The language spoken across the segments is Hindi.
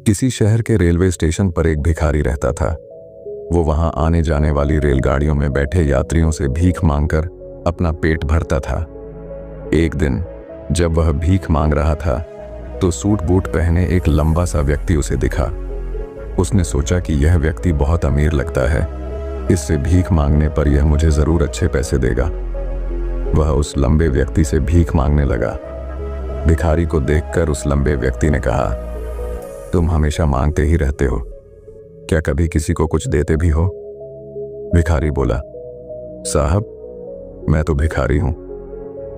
किसी शहर के रेलवे स्टेशन पर एक भिखारी रहता था। वो वहां आने जाने वाली रेलगाड़ियों में बैठे यात्रियों से भीख मांगकर अपना पेट भरता था। एक दिन जब वह भीख मांग रहा था तो सूट बूट पहने एक लंबा सा व्यक्ति उसे दिखा। उसने सोचा कि यह व्यक्ति बहुत अमीर लगता है, इससे भीख मांगने पर यह मुझे जरूर अच्छे पैसे देगा। वह उस लंबे व्यक्ति से भीख मांगने लगा। भिखारी को देखकर उस लंबे व्यक्ति ने कहा, तुम हमेशा मांगते ही रहते हो, क्या कभी किसी को कुछ देते भी हो? भिखारी बोला, साहब मैं तो भिखारी हूं,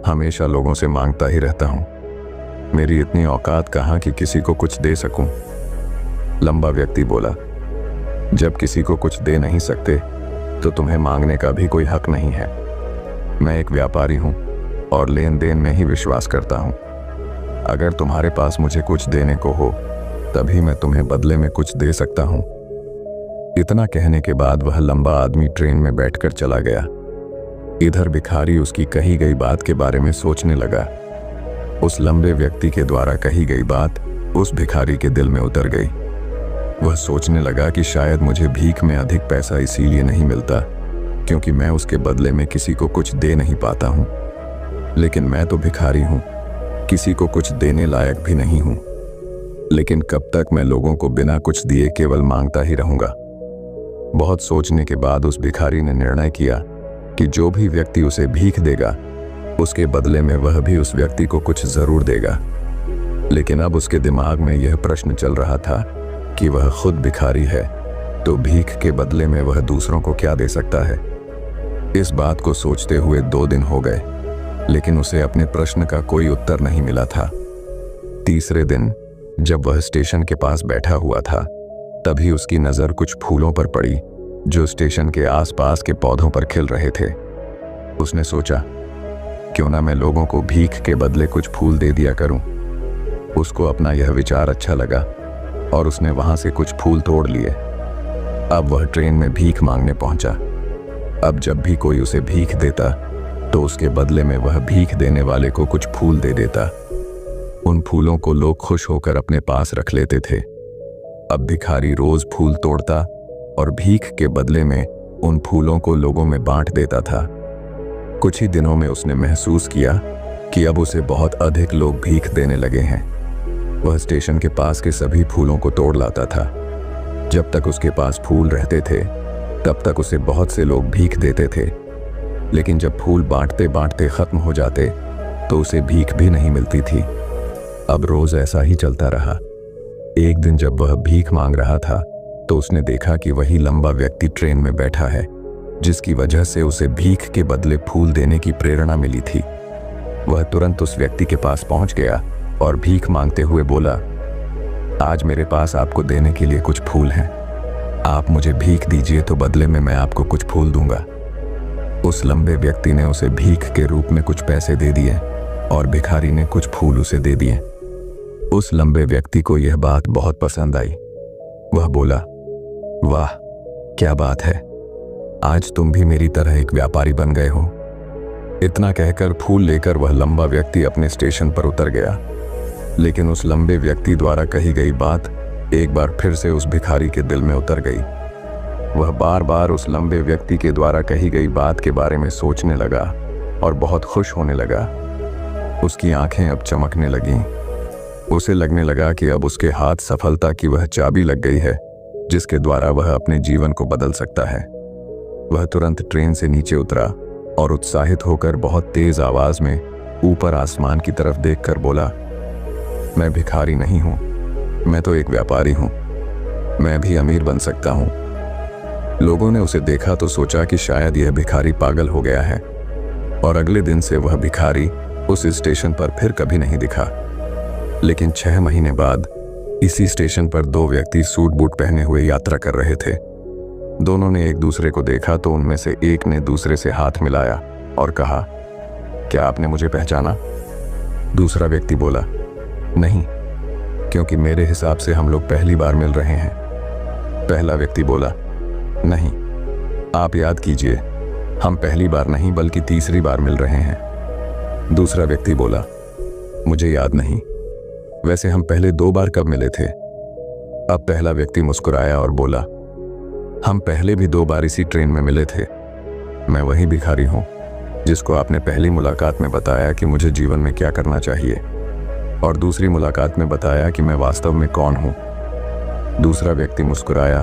हमेशा लोगों से मांगता ही रहता हूं, मेरी इतनी औकात कहां कि किसी को कुछ दे सकूं। लंबा व्यक्ति बोला, जब किसी को कुछ दे नहीं सकते तो तुम्हें मांगने का भी कोई हक नहीं है। मैं एक व्यापारी हूं और लेन देन में ही विश्वास करता हूं। अगर तुम्हारे पास मुझे कुछ देने को हो तभी मैं तुम्हें बदले में कुछ दे सकता हूं। इतना कहने के बाद वह लंबा आदमी ट्रेन में बैठकर चला गया। इधर भिखारी उसकी कही गई बात के बारे में सोचने लगा। उस लंबे व्यक्ति के द्वारा कही गई बात उस भिखारी के दिल में उतर गई। वह सोचने लगा कि शायद मुझे भीख में अधिक पैसा इसीलिए नहीं मिलता क्योंकि मैं उसके बदले में किसी को कुछ दे नहीं पाता हूं। लेकिन मैं तो भिखारी हूं, किसी को कुछ देने लायक भी नहीं हूं। लेकिन कब तक मैं लोगों को बिना कुछ दिए केवल मांगता ही रहूंगा? बहुत सोचने के बाद उस भिखारी ने निर्णय किया कि जो भी व्यक्ति उसे भीख देगा उसके बदले में वह भी उस व्यक्ति को कुछ जरूर देगा। लेकिन अब उसके दिमाग में यह प्रश्न चल रहा था कि वह खुद भिखारी है तो भीख के बदले में वह दूसरों को क्या दे सकता है। इस बात को सोचते हुए 2 दिन हो गए, लेकिन उसे अपने प्रश्न का कोई उत्तर नहीं मिला था। तीसरे दिन जब वह स्टेशन के पास बैठा हुआ था तभी उसकी नजर कुछ फूलों पर पड़ी जो स्टेशन के आसपास के पौधों पर खिल रहे थे। उसने सोचा, क्यों ना मैं लोगों को भीख के बदले कुछ फूल दे दिया करूं। उसको अपना यह विचार अच्छा लगा और उसने वहां से कुछ फूल तोड़ लिए। अब वह ट्रेन में भीख मांगने पहुंचा। अब जब भी कोई उसे भीख देता तो उसके बदले में वह भीख देने वाले को कुछ फूल दे देता। उन फूलों को लोग खुश होकर अपने पास रख लेते थे। अब भिखारी रोज फूल तोड़ता और भीख के बदले में उन फूलों को लोगों में बांट देता था। कुछ ही दिनों में उसने महसूस किया कि अब उसे बहुत अधिक लोग भीख देने लगे हैं। वह स्टेशन के पास के सभी फूलों को तोड़ लाता था। जब तक उसके पास फूल रहते थे तब तक उसे बहुत से लोग भीख देते थे, लेकिन जब फूल बांटते बांटते खत्म हो जाते तो उसे भीख भी नहीं मिलती थी। अब रोज ऐसा ही चलता रहा। एक दिन जब वह भीख मांग रहा था तो उसने देखा कि वही लंबा व्यक्ति ट्रेन में बैठा है जिसकी वजह से उसे भीख के बदले फूल देने की प्रेरणा मिली थी। वह तुरंत उस व्यक्ति के पास पहुंच गया और भीख मांगते हुए बोला, आज मेरे पास आपको देने के लिए कुछ फूल हैं, आप मुझे भीख दीजिए तो बदले में मैं आपको कुछ फूल दूंगा। उस लंबे व्यक्ति ने उसे भीख के रूप में कुछ पैसे दे दिए और भिखारी ने कुछ फूल उसे दे दिए। उस लंबे व्यक्ति को यह बात बहुत पसंद आई। वह बोला, वाह क्या बात है, आज तुम भी मेरी तरह एक व्यापारी बन गए हो। इतना कहकर फूल लेकर वह लंबा व्यक्ति अपने स्टेशन पर उतर गया। लेकिन उस लंबे व्यक्ति द्वारा कही गई बात एक बार फिर से उस भिखारी के दिल में उतर गई। वह बार बार उस लंबे व्यक्ति के द्वारा कही गई बात के बारे में सोचने लगा और बहुत खुश होने लगा। उसकी आंखें अब चमकने लगीं। उसे लगने लगा कि अब उसके हाथ सफलता की वह चाबी लग गई है जिसके द्वारा वह अपने जीवन को बदल सकता है। वह तुरंत ट्रेन से नीचे उतरा और उत्साहित होकर बहुत तेज आवाज में ऊपर आसमान की तरफ देखकर बोला, मैं भिखारी नहीं हूं, मैं तो एक व्यापारी हूं, मैं भी अमीर बन सकता हूं। लोगों ने उसे देखा तो सोचा कि शायद यह भिखारी पागल हो गया है और अगले दिन से वह भिखारी उस स्टेशन पर फिर कभी नहीं दिखा। लेकिन 6 महीने बाद इसी स्टेशन पर 2 व्यक्ति सूट बूट पहने हुए यात्रा कर रहे थे। दोनों ने एक दूसरे को देखा तो उनमें से एक ने दूसरे से हाथ मिलाया और कहा, क्या आपने मुझे पहचाना? दूसरा व्यक्ति बोला, नहीं, क्योंकि मेरे हिसाब से हम लोग पहली बार मिल रहे हैं। पहला व्यक्ति बोला, नहीं, आप याद कीजिए, हम पहली बार नहीं बल्कि तीसरी बार मिल रहे हैं। दूसरा व्यक्ति बोला, मुझे याद नहीं, वैसे हम पहले 2 बार कब मिले थे? अब पहला व्यक्ति मुस्कुराया और बोला, हम पहले भी 2 बार इसी ट्रेन में मिले थे। मैं वही भिखारी हूं जिसको आपने पहली मुलाकात में बताया कि मुझे जीवन में क्या करना चाहिए, और दूसरी मुलाकात में बताया कि मैं वास्तव में कौन हूं। दूसरा व्यक्ति मुस्कुराया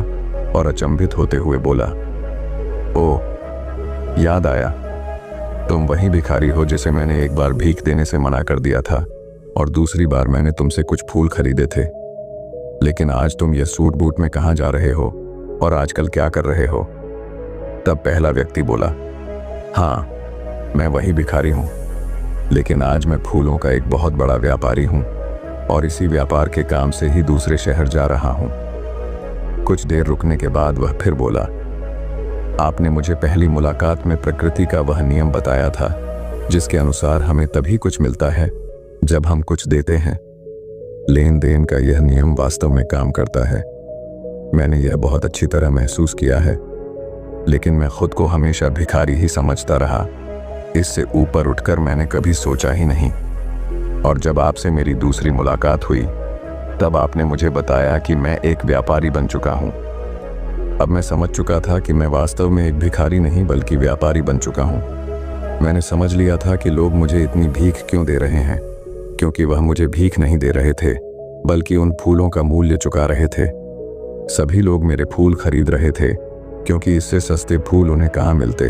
और अचंभित होते हुए बोला, ओह, याद आया, तुम वही भिखारी हो जिसे मैंने एक बार भीख देने से मना कर दिया था और दूसरी बार मैंने तुमसे कुछ फूल खरीदे थे। लेकिन आज तुम ये सूट बूट में कहाँ जा रहे हो और आजकल क्या कर रहे हो? तब पहला व्यक्ति बोला, हाँ, मैं वही भिखारी हूँ, लेकिन आज मैं फूलों का एक बहुत बड़ा व्यापारी हूँ और इसी व्यापार के काम से ही दूसरे शहर जा रहा हूँ। कुछ देर रुकने के बाद वह फिर बोला, आपने मुझे पहली मुलाकात में प्रकृति का वह नियम बताया था जिसके अनुसार हमें तभी कुछ मिलता है जब हम कुछ देते हैं। लेन देन का यह नियम वास्तव में काम करता है। मैंने यह बहुत अच्छी तरह महसूस किया है, लेकिन मैं खुद को हमेशा भिखारी ही समझता रहा। इससे ऊपर उठकर मैंने कभी सोचा ही नहीं। और जब आपसे मेरी दूसरी मुलाकात हुई तब आपने मुझे बताया कि मैं एक व्यापारी बन चुका हूं। अब मैं समझ चुका था कि मैं वास्तव में एक भिखारी नहीं बल्कि व्यापारी बन चुका हूं। मैंने समझ लिया था कि लोग मुझे इतनी भीख क्यों दे रहे हैं, क्योंकि वह मुझे भीख नहीं दे रहे थे बल्कि उन फूलों का मूल्य चुका रहे थे। सभी लोग मेरे फूल खरीद रहे थे क्योंकि इससे सस्ते फूल उन्हें कहाँ मिलते।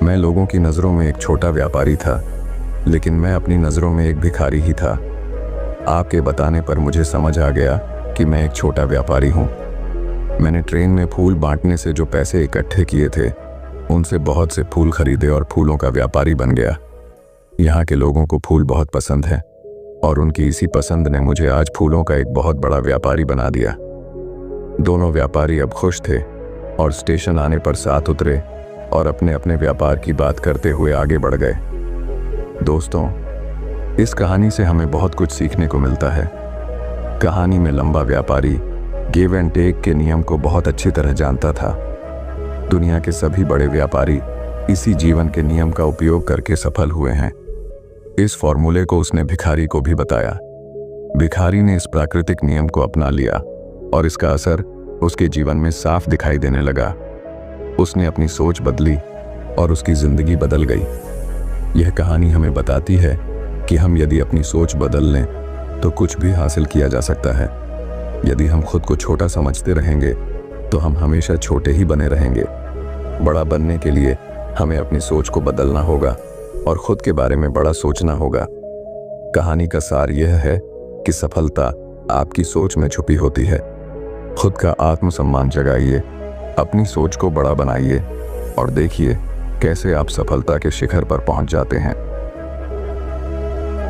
मैं लोगों की नज़रों में एक छोटा व्यापारी था, लेकिन मैं अपनी नज़रों में एक भिखारी ही था। आपके बताने पर मुझे समझ आ गया कि मैं एक छोटा व्यापारी हूँ। मैंने ट्रेन में फूल बांटने से जो पैसे इकट्ठे किए थे उनसे बहुत से फूल खरीदे और फूलों का व्यापारी बन गया। यहाँ के लोगों को फूल बहुत पसंद है और उनकी इसी पसंद ने मुझे आज फूलों का एक बहुत बड़ा व्यापारी बना दिया। दोनों व्यापारी अब खुश थे और स्टेशन आने पर साथ उतरे और अपने अपने व्यापार की बात करते हुए आगे बढ़ गए। दोस्तों, इस कहानी से हमें बहुत कुछ सीखने को मिलता है। कहानी में लंबा व्यापारी गिव एंड टेक के नियम को बहुत अच्छी तरह जानता था। दुनिया के सभी बड़े व्यापारी इसी जीवन के नियम का उपयोग करके सफल हुए हैं। इस फॉर्मूले को उसने भिखारी को भी बताया। भिखारी ने इस प्राकृतिक नियम को अपना लिया और इसका असर उसके जीवन में साफ दिखाई देने लगा। उसने अपनी सोच बदली और उसकी जिंदगी बदल गई। यह कहानी हमें बताती है कि हम यदि अपनी सोच बदल लें तो कुछ भी हासिल किया जा सकता है। यदि हम खुद को छोटा समझते रहेंगे तो हम हमेशा छोटे ही बने रहेंगे। बड़ा बनने के लिए हमें अपनी सोच को बदलना होगा और खुद के बारे में बड़ा सोचना होगा। कहानी का सार यह है कि सफलता आपकी सोच में छुपी होती है। खुद का आत्मसम्मान जगाइए, अपनी सोच को बड़ा बनाइए और देखिए कैसे आप सफलता के शिखर पर पहुंच जाते हैं।